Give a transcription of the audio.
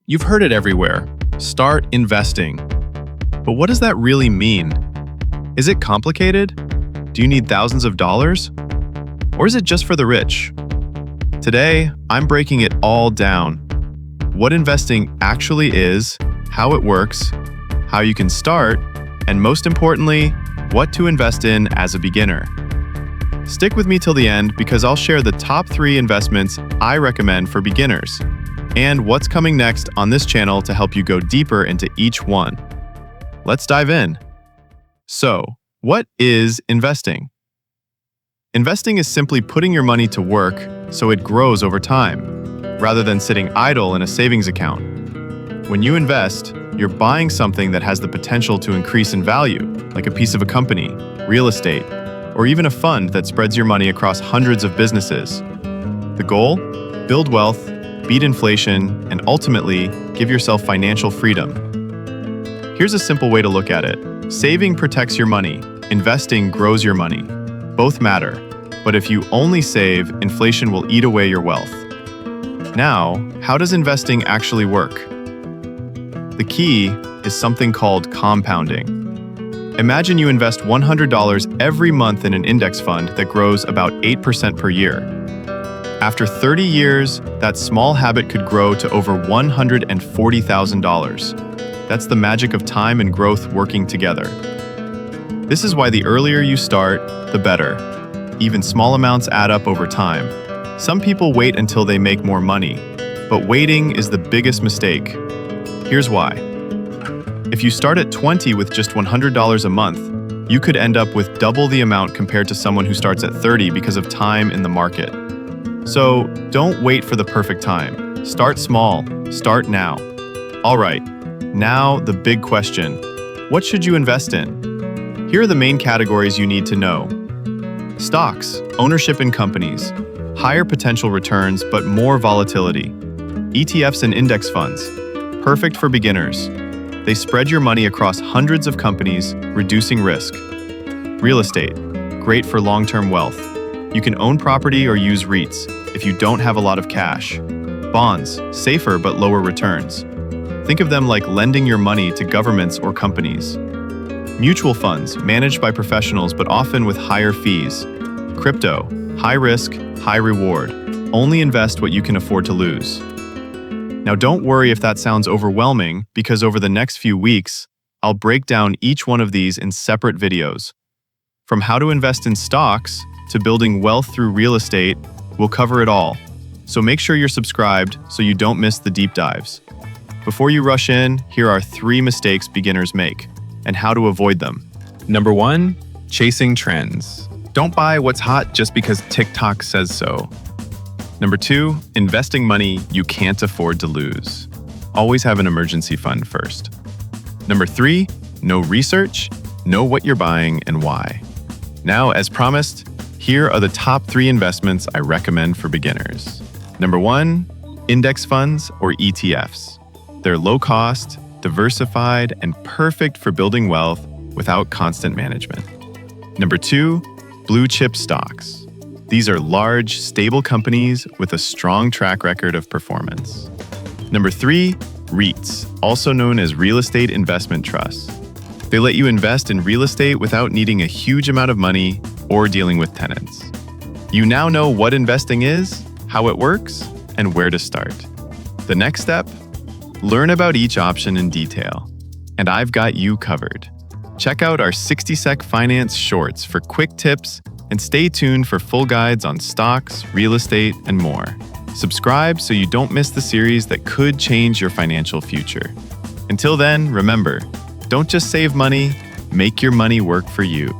You've heard it everywhere. Start investing. But what does that really mean? Is it complicated? Do you need thousands of dollars? Or is it just for the rich? Today, I'm breaking it all down. What investing actually is, how it works, how you can start, and most importantly, what to invest in as a beginner. Stick with me till the end because I'll share the top 3 investments I recommend for beginners and what's coming next on this channel to help you go deeper into each one. Let's dive in. So, what is investing? Investing is simply putting your money to work so it grows over time, rather than sitting idle in a savings account. When you invest, you're buying something that has the potential to increase in value, like a piece of a company, real estate, or even a fund that spreads your money across hundreds of businesses. The goal? Build wealth, beat inflation, and ultimately, give yourself financial freedom. Here's a simple way to look at it. Saving protects your money. Investing grows your money. Both matter, but if you only save, inflation will eat away your wealth. Now, how does investing actually work? The key is something called compounding. Imagine you invest $100 every month in an index fund that grows about 8% per year. After 30 years, that small habit could grow to over $140,000. That's the magic of time and growth working together. This is why the earlier you start, the better. Even small amounts add up over time. Some people wait until they make more money, but waiting is the biggest mistake. Here's why. If you start at 20 with just $100 a month, you could end up with double the amount compared to someone who starts at 30 because of time in the market. So don't wait for the perfect time. Start small. Start now. All right, now the big question. What should you invest in? Here are the main categories you need to know. Stocks, ownership in companies, higher potential returns but more volatility. ETFs and index funds, perfect for beginners. They spread your money across hundreds of companies, reducing risk. Real estate, great for long-term wealth. You can own property or use REITs if you don't have a lot of cash. Bonds, safer but lower returns. Think of them like lending your money to governments or companies. Mutual funds, managed by professionals but often with higher fees. Crypto, high risk, high reward. Only invest what you can afford to lose. Now don't worry if that sounds overwhelming, because over the next few weeks, I'll break down each one of these in separate videos. From how to invest in stocks to building wealth through real estate, we'll cover it all. So make sure you're subscribed so you don't miss the deep dives. Before you rush in, here are 3 mistakes beginners make and how to avoid them. Number 1, chasing trends. Don't buy what's hot just because TikTok says so. Number 2, investing money you can't afford to lose. Always have an emergency fund first. Number 3, know research, know what you're buying and why. Now, as promised, here are the top 3 investments I recommend for beginners. Number 1, index funds or ETFs. They're low cost, diversified, and perfect for building wealth without constant management. Number 2, blue chip stocks. These are large, stable companies with a strong track record of performance. Number 3, REITs, also known as real estate investment trusts. They let you invest in real estate without needing a huge amount of money or dealing with tenants. You now know what investing is, how it works, and where to start. The next step? Learn about each option in detail. And I've got you covered. Check out our 60-sec finance shorts for quick tips and stay tuned for full guides on stocks, real estate, and more. Subscribe so you don't miss the series that could change your financial future. Until then, remember, don't just save money, make your money work for you.